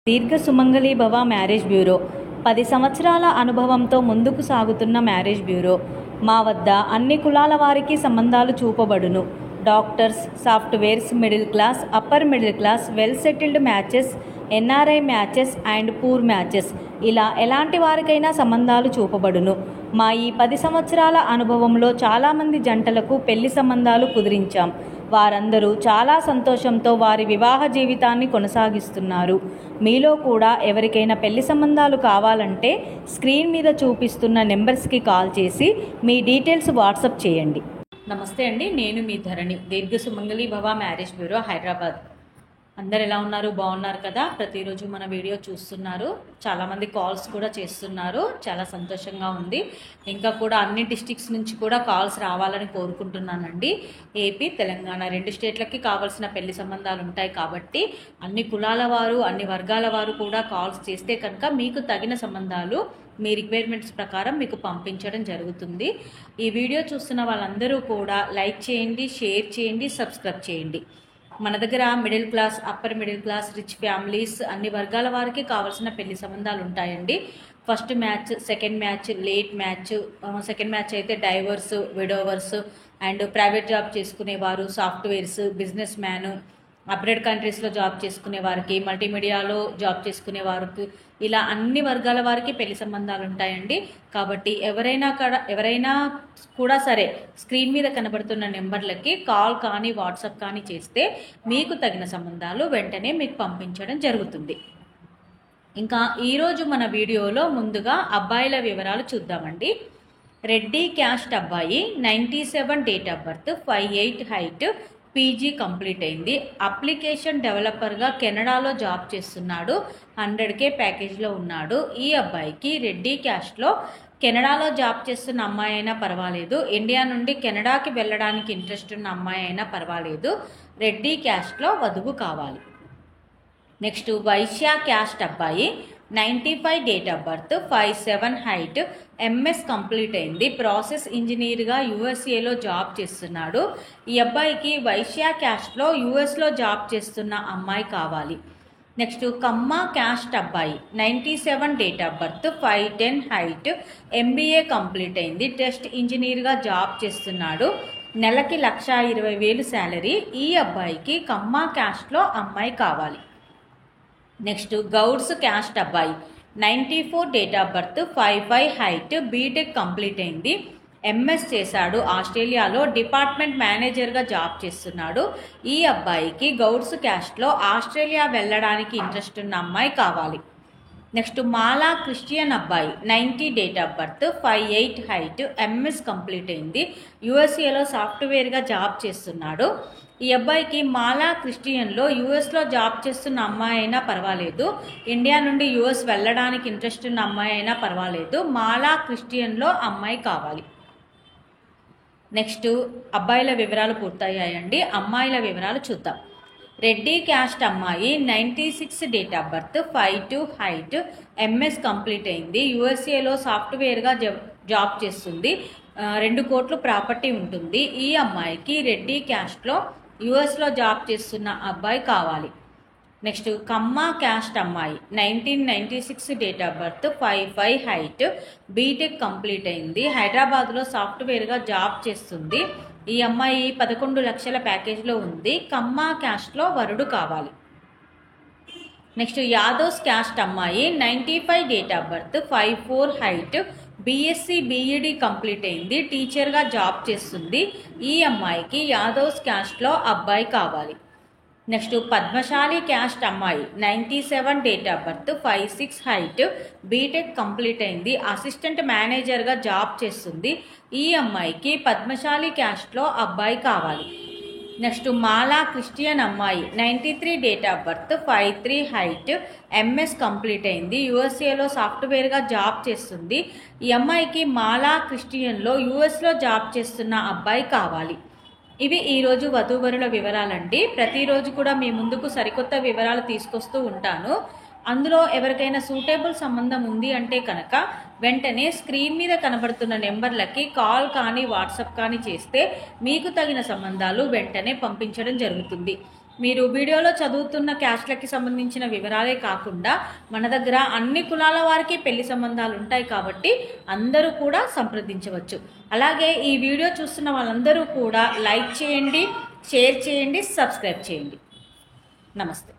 దీర్ఘ సుమంగళి భవ marriage bureau 10 సంవత్సరాల అనుభవంతో ముందుకు సాగుతున్న మ్యారేజ్ బ్యూరో. మా వద్ద అన్ని కులాల వారికి సంబంధాలు చూపబడును. Doctors, softwares, middle class, upper middle class, well settled matches, NRI matches and poor matches, ఇలా ఎలాంటి వారికైనా సంబంధాలు చూపబడును. మా ఈ 10 సంవత్సరాల అనుభవంలో చాలామంది జంటలకు పెళ్లి సంబంధాలు కుదిరించాం. వారందరూ చాలా సంతోషంతో వారి వివాహ జీవితాన్ని కొనసాగిస్తున్నారు. మీలో కూడా ఎవరికైనా పెళ్లి సంబంధాలు కావాలంటే స్క్రీన్ మీద చూపిస్తున్న నెంబర్స్కి కాల్ చేసి మీ డీటెయిల్స్ వాట్సాప్ చేయండి. నమస్తే అండి, నేను మీ ధరణి, దీర్ఘ సుమంగళి భవ మ్యారేజ్ బ్యూరో, హైదరాబాద్. అందరు ఎలా ఉన్నారు? బాగున్నారు కదా? ప్రతిరోజు మన వీడియో చూస్తున్నారు, చాలామంది కాల్స్ కూడా చేస్తున్నారు, చాలా సంతోషంగా ఉంది. ఇంకా కూడా అన్ని డిస్ట్రిక్ట్స్ నుంచి కూడా కాల్స్ రావాలని కోరుకుంటున్నానండి. ఏపీ, తెలంగాణ 2 స్టేట్లకి కావాల్సిన పెళ్లి సంబంధాలు ఉంటాయి కాబట్టి అన్ని కులాల వారు, అన్ని వర్గాల వారు కూడా కాల్స్ చేస్తే కనుక మీకు తగిన సంబంధాలు మీ రిక్వైర్మెంట్స్ ప్రకారం మీకు పంపించడం జరుగుతుంది. ఈ వీడియో చూస్తున్న వాళ్ళందరూ కూడా లైక్ చేయండి, షేర్ చేయండి, సబ్స్క్రైబ్ చేయండి. మన దగ్గర middle class, upper middle class, rich families, అన్ని వర్గాల వారికి కావాల్సిన పెళ్లి సంబంధాలు ఉంటాయండి. First match, second match, late match. Second match అయితే డైవర్స్, విడోవర్స్ అండ్ ప్రైవేట్ జాబ్ చేసుకునేవారు, సాఫ్ట్వేర్స్, బిజినెస్ మ్యాన్, అబ్రాడ్ కంట్రీస్లో జాబ్ చేసుకునే వారికి, మల్టీమీడియాలో జాబ్ చేసుకునే వారికి, ఇలా అన్ని వర్గాల వారికి పెళ్లి సంబంధాలు ఉంటాయండి. కాబట్టి ఎవరైనా కూడా సరే స్క్రీన్ మీద కనబడుతున్న నెంబర్లకి కాల్ కానీ వాట్సాప్ కానీ చేస్తే మీకు తగిన సంబంధాలు వెంటనే మీకు పంపించడం జరుగుతుంది. ఇంకా ఈరోజు మన వీడియోలో ముందుగా అబ్బాయిల వివరాలు చూద్దామండి. రెడ్డి క్యాస్ట్ అబ్బాయి, 97 date of birth, 5'8" height, PG complete అయింది. అప్లికేషన్ డెవలపర్గా కెనడాలో జాబ్ చేస్తున్నాడు. 100K ప్యాకేజ్లో ఉన్నాడు. ఈ అబ్బాయికి రెడ్డి క్యాస్ట్లో కెనడాలో జాబ్ చేస్తున్న అమ్మాయి అయినా పర్వాలేదు, ఇండియా నుండి కెనడాకి వెళ్ళడానికి ఇంట్రెస్ట్ ఉన్న అమ్మాయి అయినా పర్వాలేదు, రెడ్డి క్యాస్ట్లో వధువు కావాలి. నెక్స్ట్ వైశ్య క్యాస్ట్ అబ్బాయి, 95 date of birth, 5'7" height, MS complete అయింది. ప్రాసెస్ ఇంజనీర్గా యూఎస్ఏలో జాబ్ చేస్తున్నాడు. ఈ అబ్బాయికి వైశ్య క్యాస్ట్లో యూఎస్లో జాబ్ చేస్తున్న అమ్మాయి కావాలి. నెక్స్ట్ కమ్మ క్యాస్ట్ అబ్బాయి, 97 date of birth, 5'10" height, MBA complete అయింది. టెస్ట్ ఇంజనీర్గా జాబ్ చేస్తున్నాడు. నెలకి 1,20,000 శాలరీ. ఈ అబ్బాయికి కమ్మ క్యాస్ట్లో అమ్మాయి కావాలి. నెక్స్ట్ గౌడ్స్ క్యాస్ట్ అబ్బాయి, 94 date of birth, 5'5" height, B Tech complete అయింది. ఎంఎస్ చేశాడు. ఆస్ట్రేలియాలో డిపార్ట్మెంట్ మేనేజర్గా జాబ్ చేస్తున్నాడు. ఈ అబ్బాయికి గౌడ్స్ క్యాస్ట్లో ఆస్ట్రేలియా వెళ్ళడానికి ఇంట్రెస్ట్ ఉన్న అమ్మాయి కావాలి. నెక్స్ట్ మాలా క్రిస్టియన్ అబ్బాయి, 90 date of birth, 5'8" height, MS complete అయింది. యూఎస్ఏలో సాఫ్ట్వేర్గా జాబ్ చేస్తున్నాడు. ఈ అబ్బాయికి మాలా క్రిస్టియన్లో యూఎస్లో జాబ్ చేస్తున్న అమ్మాయి అయినా పర్వాలేదు, ఇండియా నుండి యూఎస్ వెళ్ళడానికి ఇంట్రెస్ట్ ఉన్న అమ్మాయి అయినా పర్వాలేదు, మాలా క్రిస్టియన్లో అమ్మాయి కావాలి. నెక్స్ట్ అబ్బాయిల వివరాలు పూర్తయ్యాయండి. అమ్మాయిల వివరాలు చూద్దాం. రెడ్డి క్యాస్ట్ అమ్మాయి, 96 date of birth, 5'2" height, MS complete అయింది. యూఎస్ఏలో సాఫ్ట్వేర్గా జాబ్ చేస్తుంది. 2 కోట్లు ప్రాపర్టీ ఉంటుంది. ఈ అమ్మాయికి రెడ్డి క్యాస్ట్లో యూఎస్లో జాబ్ చేస్తున్న అబ్బాయి కావాలి. నెక్స్ట్ కమ్మ క్యాస్ట్ అమ్మాయి, 1996 date of birth, 5'5" height, B Tech complete అయింది. హైదరాబాద్లో సాఫ్ట్వేర్గా జాబ్ చేస్తుంది. ఈ అమ్మాయి 11 లక్షల ప్యాకేజ్లో ఉంది. కమ్మ క్యాస్ట్లో వరుడు కావాలి. నెక్స్ట్ యాదవ్స్ క్యాస్ట్ అమ్మాయి, 95 date of birth, 5'4" height, B Sc B Ed complete అయింది. టీచర్గా జాబ్ చేస్తుంది. ఈ అమ్మాయికి యాదవ్స్ క్యాస్ట్లో అబ్బాయి కావాలి. నెక్స్ట్ పద్మశాలి క్యాస్ట్ అమ్మాయి, 97 date of birth, 5'6" height, B Tech complete అయింది. అసిస్టెంట్ మేనేజర్గా జాబ్ చేస్తుంది. ఈ అమ్మాయికి పద్మశాలి క్యాస్ట్లో అబ్బాయి కావాలి. నెక్స్ట్ మాలా క్రిస్టియన్ అమ్మాయి, 93 date of birth, 5'3" height, MS complete అయింది. యూఎస్ఏలో సాఫ్ట్వేర్గా జాబ్ చేస్తుంది. ఈ అమ్మాయికి మాలా క్రిస్టియన్లో యూఎస్లో జాబ్ చేస్తున్న అబ్బాయి కావాలి. ఇవి ఈరోజు వధూవరుల వివరాలండి. ప్రతిరోజు కూడా మీ ముందుకు సరికొత్త వివరాలు తీసుకొస్తూ ఉంటాను. అందులో ఎవరికైనా సూటబుల్ సంబంధం ఉంది అంటే కనుక వెంటనే స్క్రీన్ మీద కనబడుతున్న నెంబర్లకి కాల్ కానీ వాట్సాప్ కానీ చేస్తే మీకు తగిన సంబంధాలు వెంటనే పంపించడం జరుగుతుంది. మీరు వీడియోలో చదువుతున్న క్యాస్ట్లకి సంబంధించిన వివరాలే కాకుండా మన దగ్గర అన్ని కులాల వారికి పెళ్లి సంబంధాలు ఉంటాయి కాబట్టి అందరూ కూడా సంప్రదించవచ్చు. అలాగే ఈ వీడియో చూస్తున్న వాళ్ళందరూ కూడా లైక్ చేయండి, షేర్ చేయండి, సబ్స్క్రైబ్ చేయండి. నమస్తే.